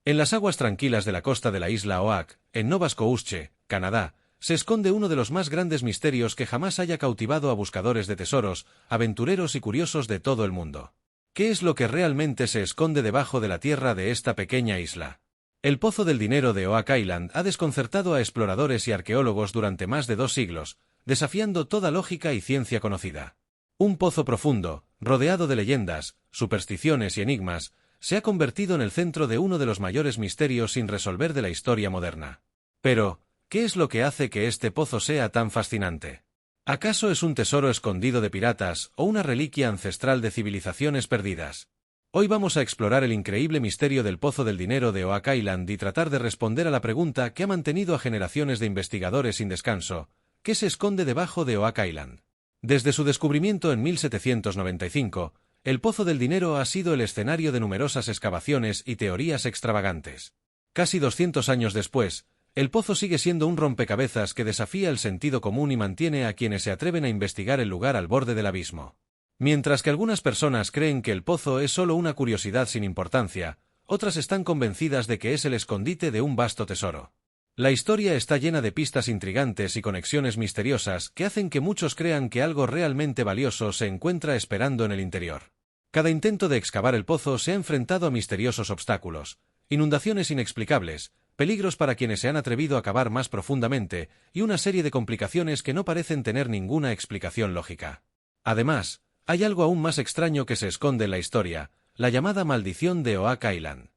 En las aguas tranquilas de la costa de la isla Oak, en Nova Scotia, Canadá, se esconde uno de los más grandes misterios que jamás haya cautivado a buscadores de tesoros, aventureros y curiosos de todo el mundo. ¿Qué es lo que realmente se esconde debajo de la tierra de esta pequeña isla? El Pozo del Dinero de Oak Island ha desconcertado a exploradores y arqueólogos durante más de 2 siglos, desafiando toda lógica y ciencia conocida. Un pozo profundo, rodeado de leyendas, supersticiones y enigmas, se ha convertido en el centro de uno de los mayores misterios sin resolver de la historia moderna. Pero, ¿qué es lo que hace que este pozo sea tan fascinante? ¿Acaso es un tesoro escondido de piratas o una reliquia ancestral de civilizaciones perdidas? Hoy vamos a explorar el increíble misterio del Pozo del Dinero de Oak Island y tratar de responder a la pregunta que ha mantenido a generaciones de investigadores sin descanso: ¿qué se esconde debajo de Oak Island? Desde su descubrimiento en 1795, el Pozo del Dinero ha sido el escenario de numerosas excavaciones y teorías extravagantes. Casi 200 años después, el pozo sigue siendo un rompecabezas que desafía el sentido común y mantiene a quienes se atreven a investigar el lugar al borde del abismo. Mientras que algunas personas creen que el pozo es solo una curiosidad sin importancia, otras están convencidas de que es el escondite de un vasto tesoro. La historia está llena de pistas intrigantes y conexiones misteriosas que hacen que muchos crean que algo realmente valioso se encuentra esperando en el interior. Cada intento de excavar el pozo se ha enfrentado a misteriosos obstáculos, inundaciones inexplicables, peligros para quienes se han atrevido a cavar más profundamente y una serie de complicaciones que no parecen tener ninguna explicación lógica. Además, hay algo aún más extraño que se esconde en la historia: la llamada maldición de Oak Island.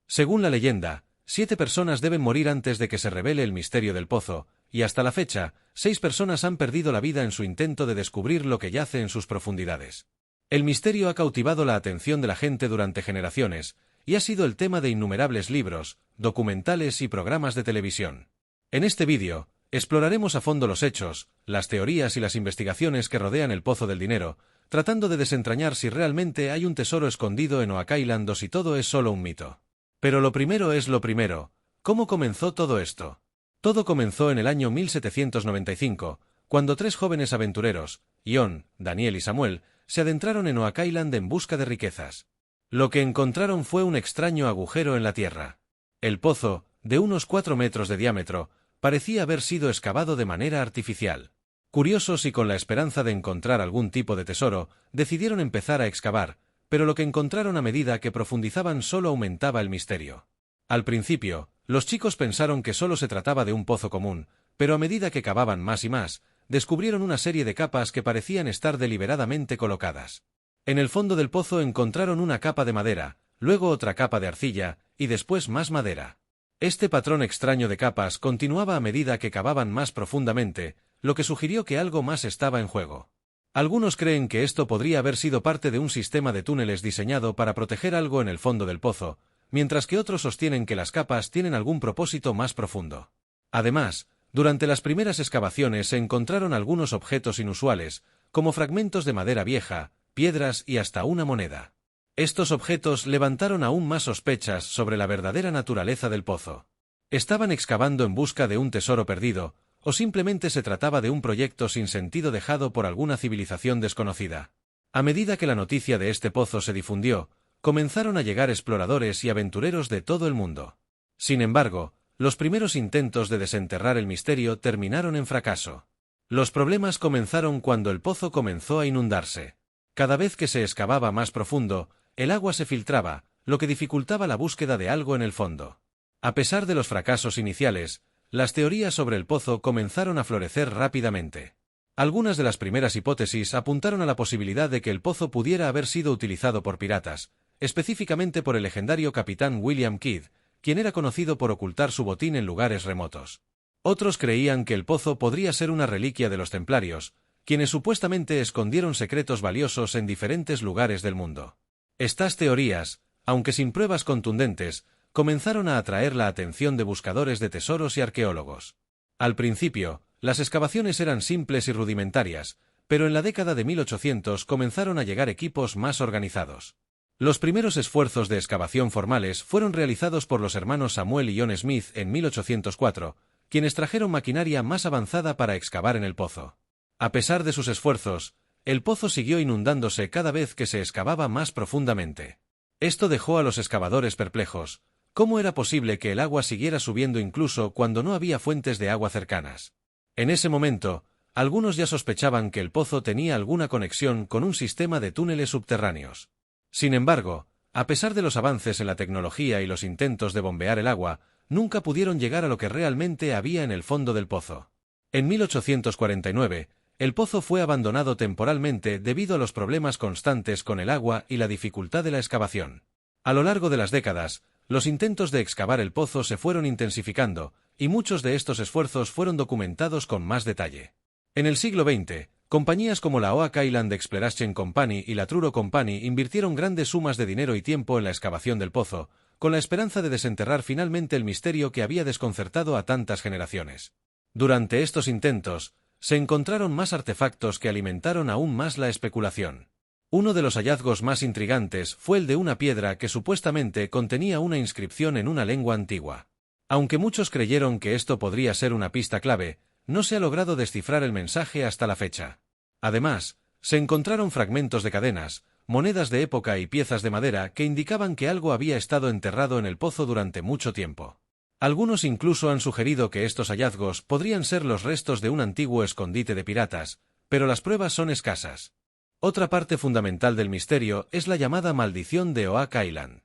Según la leyenda, 7 personas deben morir antes de que se revele el misterio del pozo, y hasta la fecha, 6 personas han perdido la vida en su intento de descubrir lo que yace en sus profundidades. El misterio ha cautivado la atención de la gente durante generaciones, y ha sido el tema de innumerables libros, documentales y programas de televisión. En este vídeo, exploraremos a fondo los hechos, las teorías y las investigaciones que rodean el Pozo del Dinero, tratando de desentrañar si realmente hay un tesoro escondido en Oak Island o si todo es solo un mito. Pero lo primero es lo primero: ¿cómo comenzó todo esto? Todo comenzó en el año 1795, cuando 3 jóvenes aventureros, John, Daniel y Samuel, se adentraron en Oak Island en busca de riquezas. Lo que encontraron fue un extraño agujero en la tierra. El pozo, de unos 4 metros de diámetro, parecía haber sido excavado de manera artificial. Curiosos y con la esperanza de encontrar algún tipo de tesoro, decidieron empezar a excavar, pero lo que encontraron a medida que profundizaban solo aumentaba el misterio. Al principio, los chicos pensaron que solo se trataba de un pozo común, pero a medida que cavaban más y más, descubrieron una serie de capas que parecían estar deliberadamente colocadas. En el fondo del pozo encontraron una capa de madera, luego otra capa de arcilla, y después más madera. Este patrón extraño de capas continuaba a medida que cavaban más profundamente, lo que sugirió que algo más estaba en juego. Algunos creen que esto podría haber sido parte de un sistema de túneles diseñado para proteger algo en el fondo del pozo, mientras que otros sostienen que las capas tienen algún propósito más profundo. Además, durante las primeras excavaciones se encontraron algunos objetos inusuales, como fragmentos de madera vieja, piedras y hasta una moneda. Estos objetos levantaron aún más sospechas sobre la verdadera naturaleza del pozo. ¿Estaban excavando en busca de un tesoro perdido, o simplemente se trataba de un proyecto sin sentido dejado por alguna civilización desconocida? A medida que la noticia de este pozo se difundió, comenzaron a llegar exploradores y aventureros de todo el mundo. Sin embargo, los primeros intentos de desenterrar el misterio terminaron en fracaso. Los problemas comenzaron cuando el pozo comenzó a inundarse. Cada vez que se excavaba más profundo, el agua se filtraba, lo que dificultaba la búsqueda de algo en el fondo. A pesar de los fracasos iniciales, las teorías sobre el pozo comenzaron a florecer rápidamente. Algunas de las primeras hipótesis apuntaron a la posibilidad de que el pozo pudiera haber sido utilizado por piratas, específicamente por el legendario capitán William Kidd, quien era conocido por ocultar su botín en lugares remotos. Otros creían que el pozo podría ser una reliquia de los templarios, quienes supuestamente escondieron secretos valiosos en diferentes lugares del mundo. Estas teorías, aunque sin pruebas contundentes, comenzaron a atraer la atención de buscadores de tesoros y arqueólogos. Al principio, las excavaciones eran simples y rudimentarias, pero en la década de 1800 comenzaron a llegar equipos más organizados. Los primeros esfuerzos de excavación formales fueron realizados por los hermanos Samuel y John Smith en 1804, quienes trajeron maquinaria más avanzada para excavar en el pozo. A pesar de sus esfuerzos, el pozo siguió inundándose cada vez que se excavaba más profundamente. Esto dejó a los excavadores perplejos, ¿Cómo era posible que el agua siguiera subiendo incluso cuando no había fuentes de agua cercanas? En ese momento, algunos ya sospechaban que el pozo tenía alguna conexión con un sistema de túneles subterráneos. Sin embargo, a pesar de los avances en la tecnología y los intentos de bombear el agua, nunca pudieron llegar a lo que realmente había en el fondo del pozo. En 1849, el pozo fue abandonado temporalmente debido a los problemas constantes con el agua y la dificultad de la excavación. A lo largo de las décadas, los intentos de excavar el pozo se fueron intensificando, y muchos de estos esfuerzos fueron documentados con más detalle. En el siglo XX, compañías como la Oak Island Exploration Company y la Truro Company invirtieron grandes sumas de dinero y tiempo en la excavación del pozo, con la esperanza de desenterrar finalmente el misterio que había desconcertado a tantas generaciones. Durante estos intentos, se encontraron más artefactos que alimentaron aún más la especulación. Uno de los hallazgos más intrigantes fue el de una piedra que supuestamente contenía una inscripción en una lengua antigua. Aunque muchos creyeron que esto podría ser una pista clave, no se ha logrado descifrar el mensaje hasta la fecha. Además, se encontraron fragmentos de cadenas, monedas de época y piezas de madera que indicaban que algo había estado enterrado en el pozo durante mucho tiempo. Algunos incluso han sugerido que estos hallazgos podrían ser los restos de un antiguo escondite de piratas, pero las pruebas son escasas. Otra parte fundamental del misterio es la llamada maldición de Oak Island.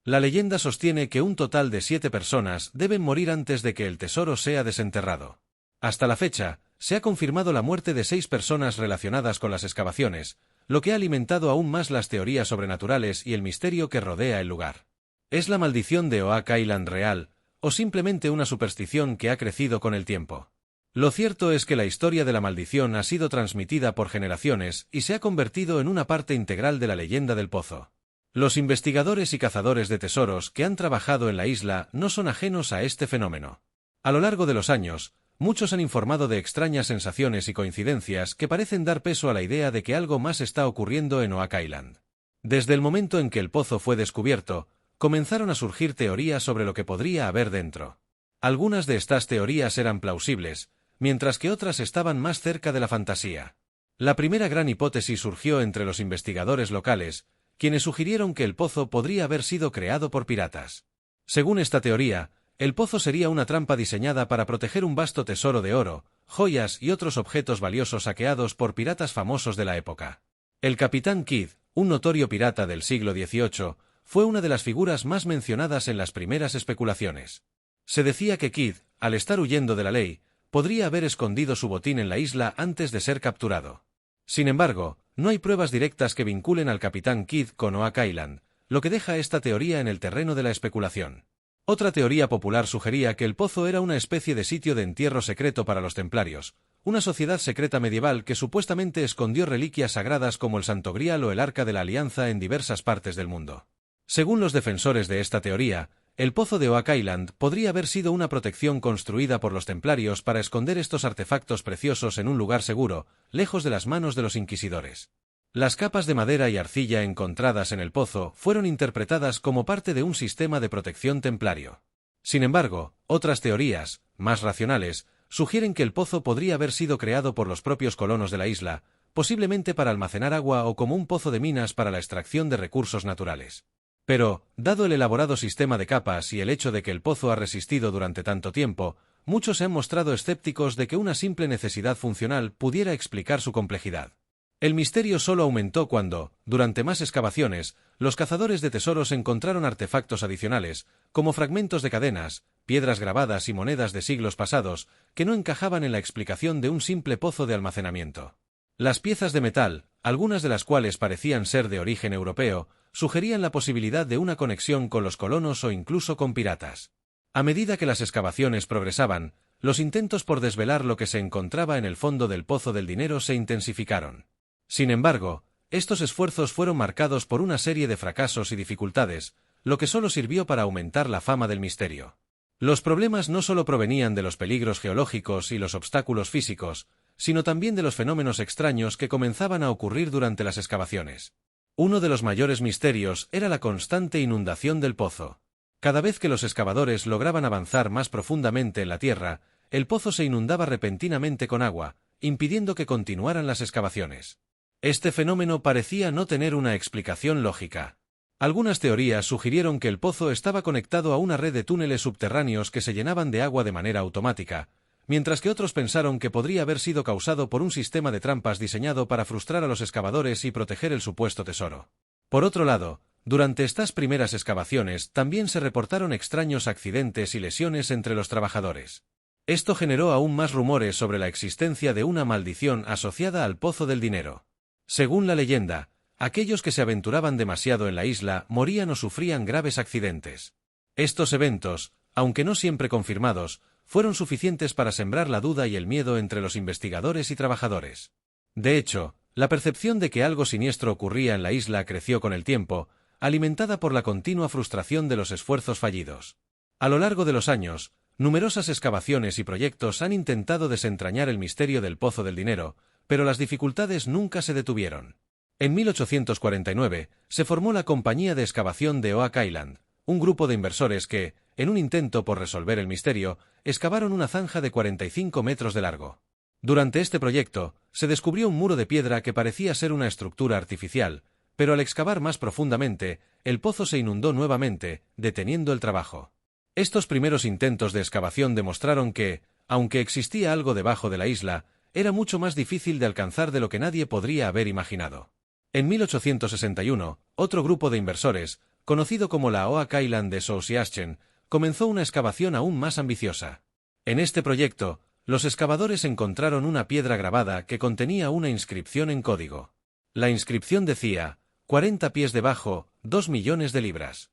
La leyenda sostiene que un total de 7 personas deben morir antes de que el tesoro sea desenterrado. Hasta la fecha, se ha confirmado la muerte de 6 personas relacionadas con las excavaciones, lo que ha alimentado aún más las teorías sobrenaturales y el misterio que rodea el lugar. ¿Es la maldición de Oak Island real, o simplemente una superstición que ha crecido con el tiempo? Lo cierto es que la historia de la maldición ha sido transmitida por generaciones y se ha convertido en una parte integral de la leyenda del pozo. Los investigadores y cazadores de tesoros que han trabajado en la isla no son ajenos a este fenómeno. A lo largo de los años, muchos han informado de extrañas sensaciones y coincidencias que parecen dar peso a la idea de que algo más está ocurriendo en Oak Island. Desde el momento en que el pozo fue descubierto, comenzaron a surgir teorías sobre lo que podría haber dentro. Algunas de estas teorías eran plausibles, mientras que otras estaban más cerca de la fantasía. La primera gran hipótesis surgió entre los investigadores locales, quienes sugirieron que el pozo podría haber sido creado por piratas. Según esta teoría, el pozo sería una trampa diseñada para proteger un vasto tesoro de oro, joyas y otros objetos valiosos saqueados por piratas famosos de la época. El capitán Kidd, un notorio pirata del siglo XVIII, fue una de las figuras más mencionadas en las primeras especulaciones. Se decía que Kidd, al estar huyendo de la ley, podría haber escondido su botín en la isla antes de ser capturado. Sin embargo, no hay pruebas directas que vinculen al capitán Kidd con Oak Island, lo que deja esta teoría en el terreno de la especulación. Otra teoría popular sugería que el pozo era una especie de sitio de entierro secreto para los templarios, una sociedad secreta medieval que supuestamente escondió reliquias sagradas como el Santo Grial o el Arca de la Alianza en diversas partes del mundo. Según los defensores de esta teoría, el pozo de Oak Island podría haber sido una protección construida por los templarios para esconder estos artefactos preciosos en un lugar seguro, lejos de las manos de los inquisidores. Las capas de madera y arcilla encontradas en el pozo fueron interpretadas como parte de un sistema de protección templario. Sin embargo, otras teorías, más racionales, sugieren que el pozo podría haber sido creado por los propios colonos de la isla, posiblemente para almacenar agua o como un pozo de minas para la extracción de recursos naturales. Pero, dado el elaborado sistema de capas y el hecho de que el pozo ha resistido durante tanto tiempo, muchos se han mostrado escépticos de que una simple necesidad funcional pudiera explicar su complejidad. El misterio solo aumentó cuando, durante más excavaciones, los cazadores de tesoros encontraron artefactos adicionales, como fragmentos de cadenas, piedras grabadas y monedas de siglos pasados, que no encajaban en la explicación de un simple pozo de almacenamiento. Las piezas de metal, algunas de las cuales parecían ser de origen europeo, sugerían la posibilidad de una conexión con los colonos o incluso con piratas. A medida que las excavaciones progresaban, los intentos por desvelar lo que se encontraba en el fondo del pozo del dinero se intensificaron. Sin embargo, estos esfuerzos fueron marcados por una serie de fracasos y dificultades, lo que solo sirvió para aumentar la fama del misterio. Los problemas no solo provenían de los peligros geológicos y los obstáculos físicos, sino también de los fenómenos extraños que comenzaban a ocurrir durante las excavaciones. Uno de los mayores misterios era la constante inundación del pozo. Cada vez que los excavadores lograban avanzar más profundamente en la tierra, el pozo se inundaba repentinamente con agua, impidiendo que continuaran las excavaciones. Este fenómeno parecía no tener una explicación lógica. Algunas teorías sugirieron que el pozo estaba conectado a una red de túneles subterráneos que se llenaban de agua de manera automática, mientras que otros pensaron que podría haber sido causado por un sistema de trampas diseñado para frustrar a los excavadores y proteger el supuesto tesoro. Por otro lado, durante estas primeras excavaciones también se reportaron extraños accidentes y lesiones entre los trabajadores. Esto generó aún más rumores sobre la existencia de una maldición asociada al Pozo del Dinero. Según la leyenda, aquellos que se aventuraban demasiado en la isla morían o sufrían graves accidentes. Estos eventos, aunque no siempre confirmados, fueron suficientes para sembrar la duda y el miedo entre los investigadores y trabajadores. De hecho, la percepción de que algo siniestro ocurría en la isla creció con el tiempo, alimentada por la continua frustración de los esfuerzos fallidos. A lo largo de los años, numerosas excavaciones y proyectos han intentado desentrañar el misterio del Pozo del Dinero, pero las dificultades nunca se detuvieron. En 1849, se formó la Compañía de Excavación de Oak Island, un grupo de inversores que, en un intento por resolver el misterio, excavaron una zanja de 45 metros de largo. Durante este proyecto, se descubrió un muro de piedra que parecía ser una estructura artificial, pero al excavar más profundamente, el pozo se inundó nuevamente, deteniendo el trabajo. Estos primeros intentos de excavación demostraron que, aunque existía algo debajo de la isla, era mucho más difícil de alcanzar de lo que nadie podría haber imaginado. En 1861, otro grupo de inversores, conocido como la Oak Island Association, comenzó una excavación aún más ambiciosa. En este proyecto, los excavadores encontraron una piedra grabada que contenía una inscripción en código. La inscripción decía, 40 pies debajo, 2 millones de libras.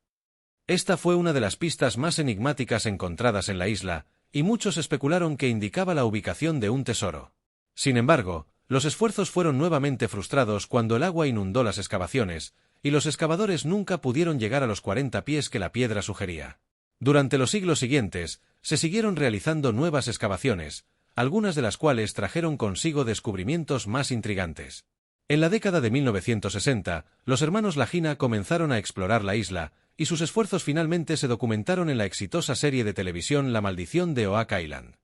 Esta fue una de las pistas más enigmáticas encontradas en la isla, y muchos especularon que indicaba la ubicación de un tesoro. Sin embargo, los esfuerzos fueron nuevamente frustrados cuando el agua inundó las excavaciones, y los excavadores nunca pudieron llegar a los 40 pies que la piedra sugería. Durante los siglos siguientes, se siguieron realizando nuevas excavaciones, algunas de las cuales trajeron consigo descubrimientos más intrigantes. En la década de 1960, los hermanos Lagina comenzaron a explorar la isla, y sus esfuerzos finalmente se documentaron en la exitosa serie de televisión La Maldición de Oak Island.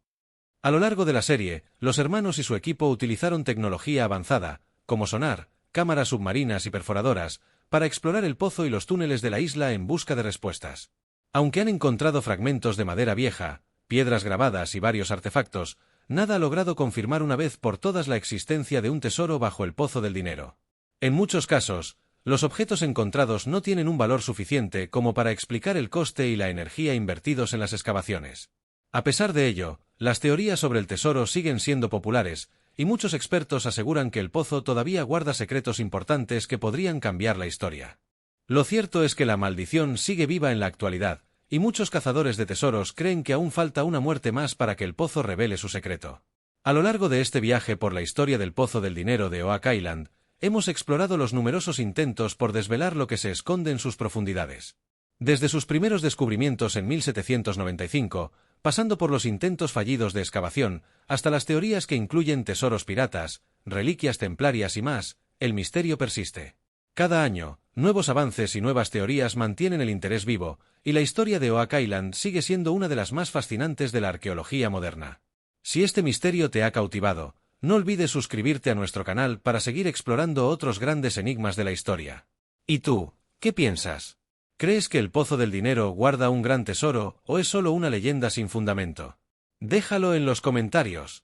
A lo largo de la serie, los hermanos y su equipo utilizaron tecnología avanzada, como sonar, cámaras submarinas y perforadoras, para explorar el pozo y los túneles de la isla en busca de respuestas. Aunque han encontrado fragmentos de madera vieja, piedras grabadas y varios artefactos, nada ha logrado confirmar una vez por todas la existencia de un tesoro bajo el Pozo del Dinero. En muchos casos, los objetos encontrados no tienen un valor suficiente como para explicar el coste y la energía invertidos en las excavaciones. A pesar de ello, las teorías sobre el tesoro siguen siendo populares, y muchos expertos aseguran que el pozo todavía guarda secretos importantes que podrían cambiar la historia. Lo cierto es que la maldición sigue viva en la actualidad, y muchos cazadores de tesoros creen que aún falta una muerte más para que el pozo revele su secreto. A lo largo de este viaje por la historia del Pozo del Dinero de Oak Island, hemos explorado los numerosos intentos por desvelar lo que se esconde en sus profundidades. Desde sus primeros descubrimientos en 1795, pasando por los intentos fallidos de excavación, hasta las teorías que incluyen tesoros piratas, reliquias templarias y más, el misterio persiste. Cada año, nuevos avances y nuevas teorías mantienen el interés vivo, y la historia de Oak Island sigue siendo una de las más fascinantes de la arqueología moderna. Si este misterio te ha cautivado, no olvides suscribirte a nuestro canal para seguir explorando otros grandes enigmas de la historia. ¿Y tú, qué piensas? ¿Crees que el Pozo del Dinero guarda un gran tesoro o es solo una leyenda sin fundamento? Déjalo en los comentarios.